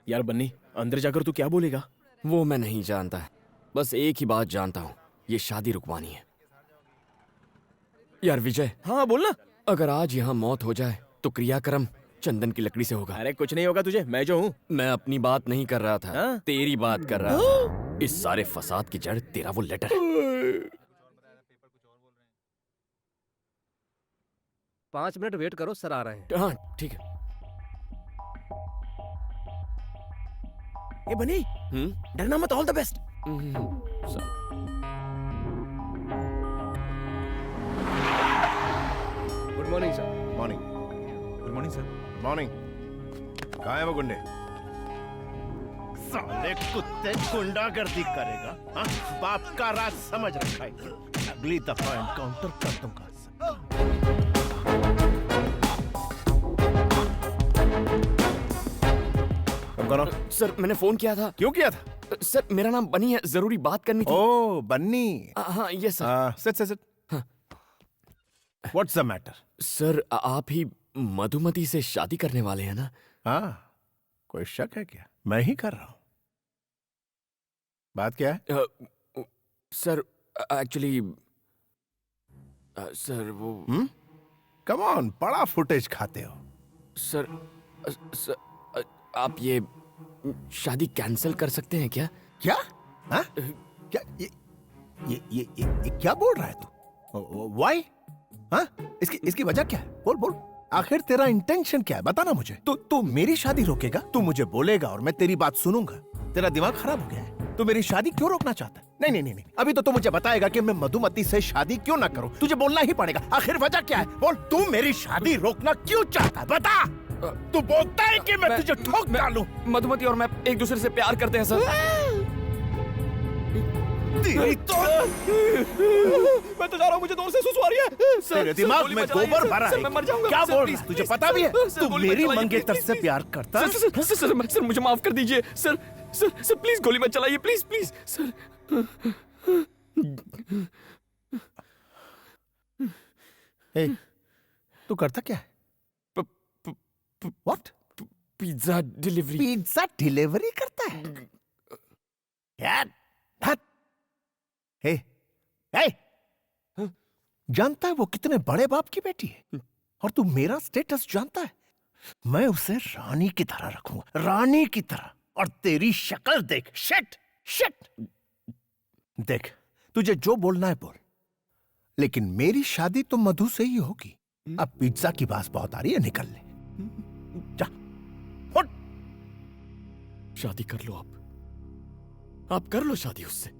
यार बन्नी, अंदर जाकर तू क्या बोलेगा? वो मैं नहीं जानता, बस एक ही बात जानता हूँ, ये शादी रुकवानी है। यार विजय। हाँ बोलना। अगर आज यहाँ मौत हो जाए तो क्रियाक्रम चंदन की लकड़ी से होगा। अरे कुछ नहीं होगा तुझे, मैं जो हूँ। मैं अपनी बात नहीं कर रहा था, हाँ? तेरी बात कर रहा था। इस सारे फसाद की जड़ तेरा वो लेटर है। 5 मिनट वेट करो, सर आ रहे हैं। हाँ ठीक है। ए बनी, डरना मत, all the best. Good morning sir. Morning. Good morning sir. Morning. कहाँ है वो गुंडे? साले कुत्ते गुंडागर्दी करेगा, हाँ? बाप का राज समझ रखा है। अगली दफा एनकाउंटर कर दूंगा। सर मैंने फोन किया था। क्यों किया था? सर मेरा नाम बनी है, जरूरी बात करनी थी। ओ बन्नी। हाँ ये sir. Sit. What's the matter? Sir आप ही मधुमती से शादी करने वाले हैं ना? हाँ, कोई शक है क्या? मैं ही कर रहा हूं। बात क्या है? सर एक्चुअली सर वो कम ऑन, बड़ा फुटेज खाते हो। सर आप ये शादी कैंसिल कर सकते हैं क्या? क्या? हाँ? क्या ये क्या बोल रहा है तू? Why? हाँ? इसकी वजह क्या है? बोल। आखिर तेरा इंटेंशन क्या है? बता ना मुझे। तू मेरी शादी रोकेगा? तू मुझे बोलेगा और मैं तेरी बात सुनूंगा? तेरा दिमाग खराब हो गया है? तू मेरी शादी क्यों रोकना चाहता है? नहीं। अभी तो तू मुझे बताएगा कि मैं मधुमती से शादी क्यों ना करूं। तुझे बोलना ही पड़ेगा। आखिर वजह क्या है? बोल। तू मेरी शादी रोकना क्यों चाहता है? बता। तू बोलता है कि मैं तुझे ठोक डालूं। मधुमती और मैं एक दूसरे से प्यार करते हैं सर। तेरी तो मैं तो जा रहा हूँ, मुझे दूर से सुसु आ रही है। तेरे दिमाग में गोबर भरा है। मैं मर जाऊंगा। क्या बोल रहा है? तुझे पता भी है तू मेरी मंगेतर से प्यार करता है? सर मुझे माफ कर दीजिए सर। प्लीज गोली मत चलाइए, प्लीज सर। तू करता क्या है? What? Pizza delivery. Pizza delivery करता है? यार हे जानता है वो कितने बड़े बाप की बेटी है? और तू मेरा स्टेटस जानता है? मैं उसे रानी की तरह रखूंगा, रानी की तरह। और तेरी शक्ल देख। शिट। देख, तुझे जो बोलना है बोल, लेकिन मेरी शादी तो मधु से ही होगी। अब पिज्जा की बात बहुत आ रही है, निकल ले जा। उठ। शादी कर लो आप कर लो शादी उससे,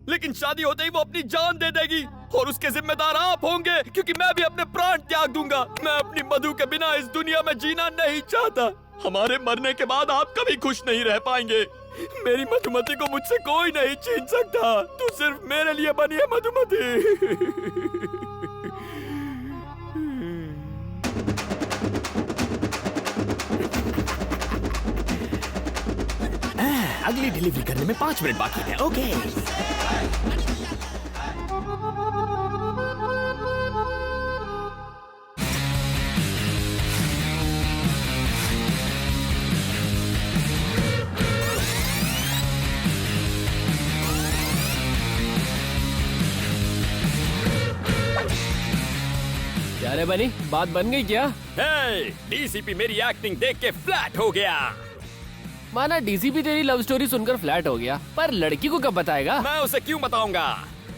लेकिन शादी होते ही वो अपनी जान दे देगी और उसके जिम्मेदार आप होंगे, क्योंकि मैं भी अपने प्राण त्याग दूंगा। मैं अपनी मधु के बिना इस दुनिया में जीना नहीं चाहता। हमारे मरने के बाद आप कभी खुश नहीं रह पाएंगे। मेरी मधुमती को मुझसे कोई नहीं छीन सकता। तू सिर्फ मेरे लिए बनी है मधुमती। अगली डिलीवरी करने में 5 मिनट बाकी है। ओके। क्या रे बनी, बात बन गई क्या? डीसीपी मेरी एक्टिंग देख के फ्लैट हो गया। माना डीसीपी तेरी लव स्टोरी सुनकर फ्लैट हो गया, पर लड़की को कब बताएगा? मैं उसे क्यों बताऊंगा?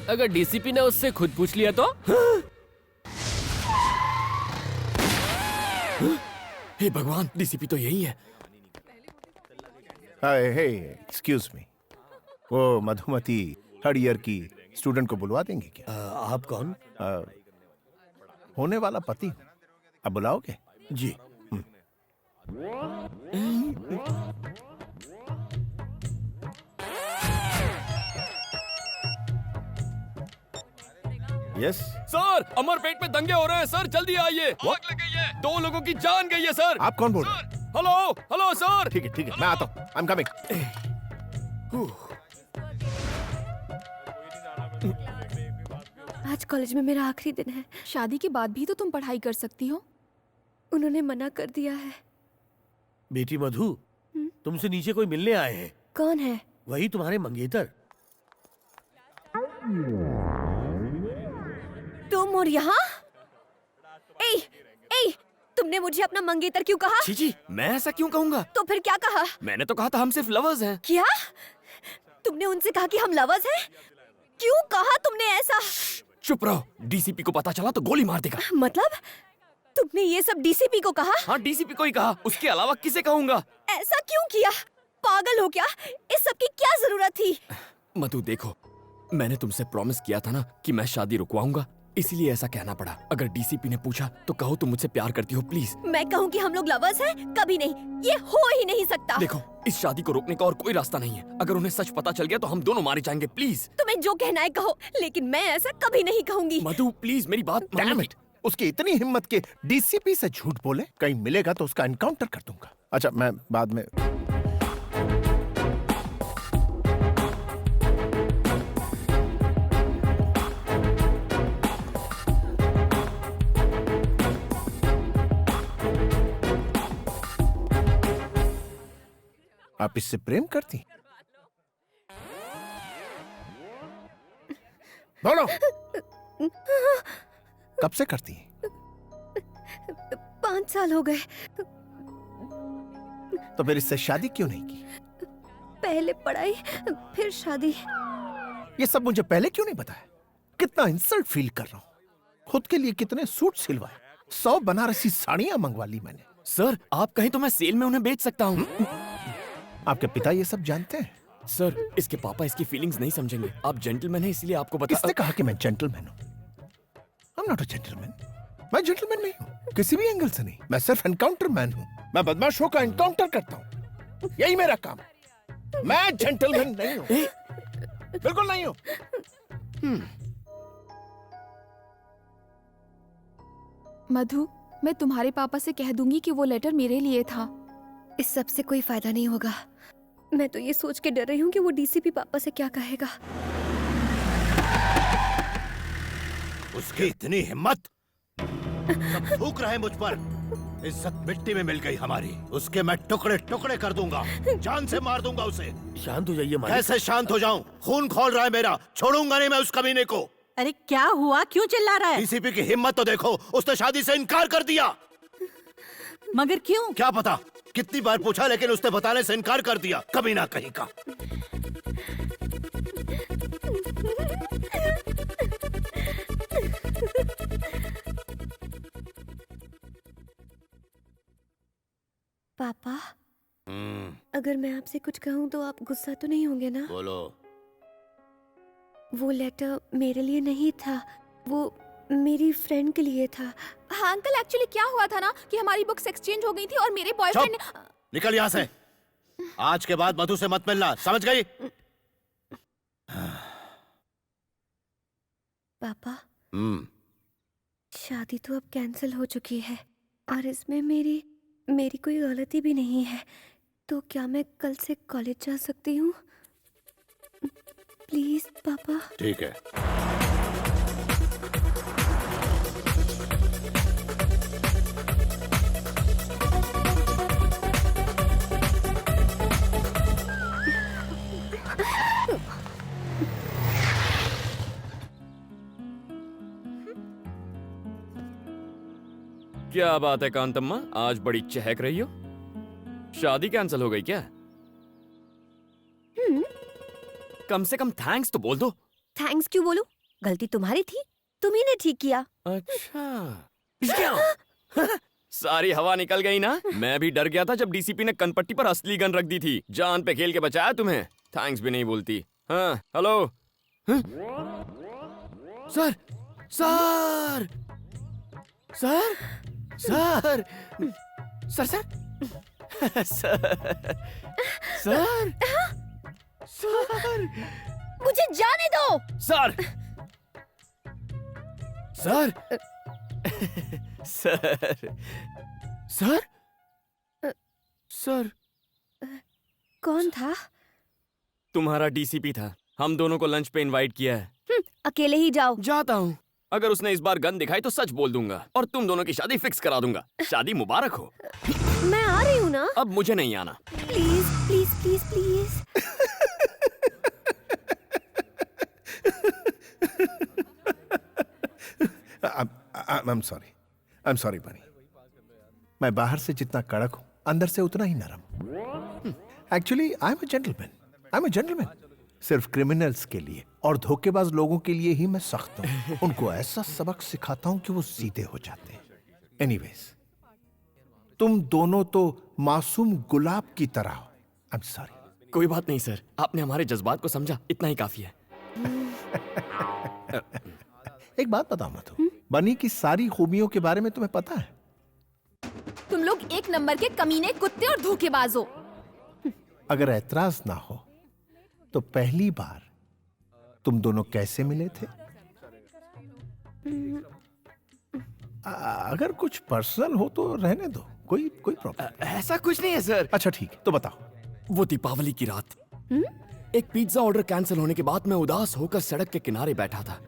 अगर डीसीपी ने उससे खुद पूछ लिया तो? हे भगवान, डीसीपी तो यही है। हे एक्सक्यूज मी, वो मधुमती थर्ड ईयर की स्टूडेंट को बुलवा देंगे क्या? आप कौन? होने वाला पति। अब बुलाओगे? जी। यस सर, अमरपेट में दंगे हो रहे हैं सर, जल्दी आइए। आग लग गई है, 2 लोगों की जान गई है सर। आप कौन बोल रहे हैं? Hello sir. ठीक है मैं आता हूँ। I am coming. आज कॉलेज में मेरा आखिरी दिन है। शादी के बाद भी तो तुम पढ़ाई कर सकती हो। उन्होंने मना कर दिया है। बेटी मधु, तुमसे नीचे कोई मिलने आए हैं। कौन है? वही तुम्हारे मंगेतर। तुम और यहाँ? ए, ए, तुमने मुझे अपना मंगेतर क्यों कहा? जी मैं ऐसा क्यों कहूंगा? तो फिर क्या कहा? मैंने तो कहा था हम सिर्फ लवर्स हैं। क्या? तुमने उनसे कहा कि हम लवर्स हैं? क्यों कहा तुमने ऐसा? चुप रहो, डीसीपी को पता चला तो गोली मार देगा। मतलब तुमने ये सब डीसीपी को कहा? हाँ डीसीपी को ही कहा, उसके अलावा किसे कहूंगा? ऐसा क्यों किया? पागल हो क्या? इस सब की क्या जरूरत थी? मधु देखो, मैंने तुमसे प्रॉमिस किया था ना कि मैं शादी रुकवाऊंगा, इसीलिए ऐसा कहना पड़ा। अगर डीसीपी ने पूछा तो कहो तुम मुझसे प्यार करती हो प्लीज। मैं कहूँ कि हम लोग लवर्स हैं? कभी नहीं, ये हो ही नहीं सकता। देखो, इस शादी को रोकने का और कोई रास्ता नहीं है। अगर उन्हें सच पता चल गया तो हम दोनों मारे जाएंगे। प्लीज तुम्हें जो कहना है कहो, लेकिन मैं ऐसा कभी नहीं कहूंगी। मधु प्लीज मेरी बात Damn मानो। it! उसकी इतनी हिम्मत के डीसीपी से झूठ बोले, कहीं मिलेगा तो उसका एनकाउंटर कर दूंगा। अच्छा, मैं बाद में। आप इससे प्रेम करती? बोलो, कब से करती? 5 साल हो गए। तो फिर इससे शादी क्यों नहीं की? पहले पढ़ाई, फिर शादी। ये सब मुझे पहले क्यों नहीं बताया? कितना इंसल्ट फील कर रहा हूं। खुद के लिए कितने सूट सिलवाए, 100 बनारसी साड़ियां मंगवा ली मैंने। सर आप कहें तो मैं सेल में उन्हें बेच सकता हूँ। आपके पिता ये सब जानते हैं? सर इसके पापा इसकी फीलिंग्स नहीं समझेंगे। आप जेंटलमैन हैं इसलिए आपको बता। किसने कहा कि मैं जेंटलमैन हूं? I'm not a gentleman. मैं जेंटलमैन नहीं हूं, किसी भी एंगल से नहीं। मैं सिर्फ एनकाउंटर मैन हूं। मैं बदमाशों का एनकाउंटर करता हूं, यही मेरा काम है। मैं जेंटलमैन नहीं हूं, बिल्कुल नहीं हूं। मधु, मैं तुम्हारे पापा से कह दूंगी कि वो लेटर मेरे लिए था। इस सब से कोई फायदा नहीं होगा। मैं तो ये सोच के डर रही हूँ कि वो डीसीपी पापा से क्या कहेगा। उसकी इतनी हिम्मत, सब थूक रहे मुझ पर। इज्जत मिट्टी में मिल गई हमारी। उसके मैं टुकड़े टुकड़े कर दूंगा, जान से मार दूंगा उसे। शांत हो जाइए मालिक। कैसे शांत हो जाऊं? खून खोल रहा है मेरा, छोड़ूंगा नहीं मैं उस कमीने को। अरे क्या हुआ, क्यों चिल्ला रहा है? डीसीपी की हिम्मत तो देखो, उसने शादी से इनकार कर दिया। मगर क्यों? क्या पता, कितनी बार पूछा लेकिन उसने बताने से इनकार कर दिया। कभी ना कहीं का। पापा, अगर मैं आपसे कुछ कहूँ तो आप गुस्सा तो नहीं होंगे ना? बोलो। वो लेटर मेरे लिए नहीं था, वो मेरी फ्रेंड के लिए था। हाँ अंकल, एक्चुअली क्या हुआ था ना कि हमारी बुक्स एक्सचेंज हो गई थी और मेरे बॉयफ्रेंड ने। निकल यहाँ से। आज के बाद मधु से मत मिलना, समझ गई? पापा, शादी तो अब कैंसिल हो चुकी है और इसमें मेरी कोई गलती भी नहीं है। तो क्या मैं कल से कॉलेज जा सकती हूँ? प्लीज पापा। ठीक है। क्या बात है कांतम्मा, आज बड़ी चहक रही हो। शादी कैंसिल हो गई क्या? कम से कम थैंक्स तो बोल दो। थैंक्स क्यों बोलूं? गलती तुम्हारी थी, तुम ही ने ठीक किया। अच्छा क्या? सारी हवा निकल गई ना। मैं भी डर गया था जब डीसीपी ने कनपट्टी पर असली गन रख दी थी। जान पे खेल के बचाया तुम्हें। थैंक्स भी नहीं बोलती। हाँ हेलो। हाँ? Sir sir sir sir sir sir sir sir मुझे जाने दो। Sir sir sir sir sir कौन था? तुम्हारा डीसीपी था। हम दोनों को लंच पे इनवाइट किया है। अकेले ही जाओ। जाता हूँ। अगर उसने इस बार गन दिखाई तो सच बोल दूंगा और तुम दोनों की शादी फिक्स करा दूंगा। शादी मुबारक हो। मैं आ रही हूँ ना। अब मुझे नहीं आना। Please please please please. I'm sorry, बनी। मैं बाहर से जितना कड़क हूं, अंदर से उतना ही नरम। Actually I am a gentleman. सिर्फ क्रिमिनल्स के लिए और धोखेबाज लोगों के लिए ही मैं सख्त हूं। उनको ऐसा सबक सिखाता हूं कि वो सीधे हो जाते हैं। एनीवेज, तुम दोनों तो मासूम गुलाब की तरह हो। I am sorry. कोई बात नहीं सर, आपने हमारे जज्बात को समझा, इतना ही काफी है। एक बात बताओ मधु, बनी की सारी खूबियों के बारे में तुम्हें पता है? तुम लोग एक नंबर के कमीने, कुत्ते और धोखेबाज हो। अगर ऐतराज ना हो तो पहली बार तुम दोनों कैसे मिले थे? अगर कुछ पर्सनल हो तो रहने दो, कोई प्रॉब्लम। ऐसा कुछ नहीं है सर। अच्छा ठीक है, तो बताओ। वो दीपावली की रात एक पिज्जा ऑर्डर कैंसिल होने के बाद मैं उदास होकर सड़क के किनारे बैठा था।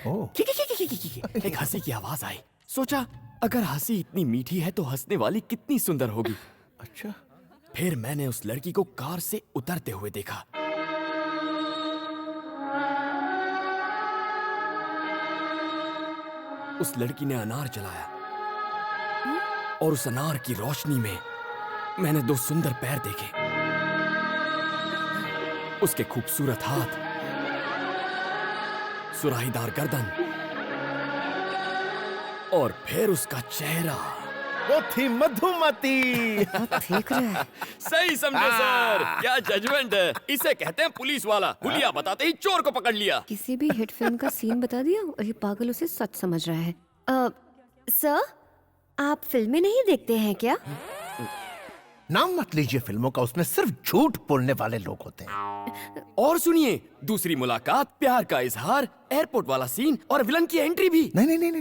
ओह, एक हंसी की आवाज आई। सोचा अगर हंसी इतनी मीठी है तो हंसने वाली कितनी सुंदर होगी। अच्छा। फिर मैंने उस लड़की को कार से उतरते हुए देखा। उस लड़की ने अनार जलाया और उस अनार की रोशनी में मैंने दो सुंदर पैर देखे। उसके खूबसूरत हाथ, सुराहीदार गर्दन और फिर उसका चेहरा। वो थी मधुमती। देख रहे हैं। सही समझे सर, क्या जजमेंट है। इसे कहते हैं पुलिस वाला। हुलिया बताते ही चोर को पकड़ लिया। किसी भी हिट फिल्म का सीन बता दिया और ये पागल उसे सच समझ रहा है। सर, आप फिल्में नहीं देखते हैं क्या? नाम मत लीजिए फिल्मों का, उसमें सिर्फ झूठ बोलने वाले लोग होते हैं। और सुनिए, दूसरी मुलाकात, प्यार का इजहार, एयरपोर्ट वाला सीन और विलन की एंट्री भी। नहीं नहीं नहीं